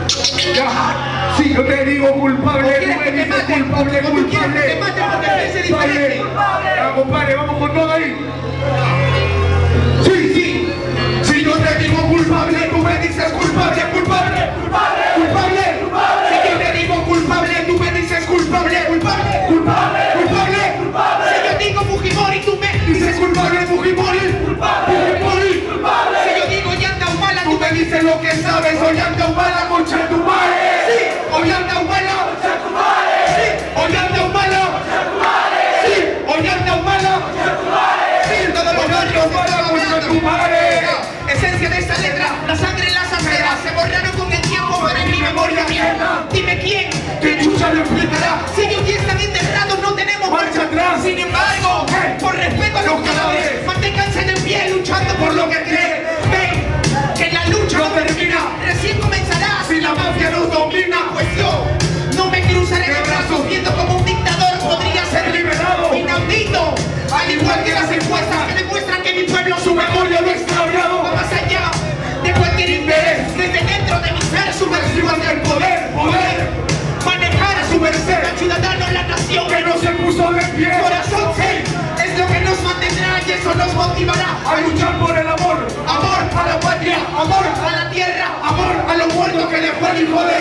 Ya, si yo te digo culpable, tú me dices culpable, culpable. Te mate porque piense diferente. Ya, compadre, vamos con todo ahí. Sí, sí. Si yo te digo culpable, tú me dices culpable, culpable, culpable, culpable. Si yo te digo culpable, tú me dices culpable, culpable, culpable, culpable, culpable. Si yo digo Fujimori, tú me Dices culpable, Fujimori, culpable, Fujimori, culpable. Si yo digo Ollanta Humala, Tú me dices lo que sabes, Ollanta Humala, concha tu madre. Sí, Ollanta Humala, concha tu madre. Sí, Ollanta Humala, concha tu madre. Sí, Ollanta Humala, concha tu madre. Sí, todos los barrios Humala, concha tu madre. esencia de esta letra, la sangre en las aceras se borraron con el tiempo, pero en mi memoria mierda. Dime quién, que chucha lo explicará. si ellos ya están enterrados, no tenemos Marcha atrás. Sin embargo, por respeto a los cadáveres, manténganse de pie luchando por lo que creen. Ven, que la lucha No termina. recién comenzará. Si la mafia nos domina, Pues yo no me cruzaré de brazos viendo como un dictador podría ser liberado. inaudito, al igual que las encuestas que demuestran que mi pueblo su memoria lo ha va extraviado. más allá de cualquier interés. Desde dentro de mi ser subversivo Subversivos del poder, poder. manejar a su merced al ciudadano, la nación Que no se puso de pie. corazón, sí, es lo que nos mantendrá y eso nos motivará A luchar por el amor. amor a la patria, amor a la tierra, amor a los muertos que dejó el hijo de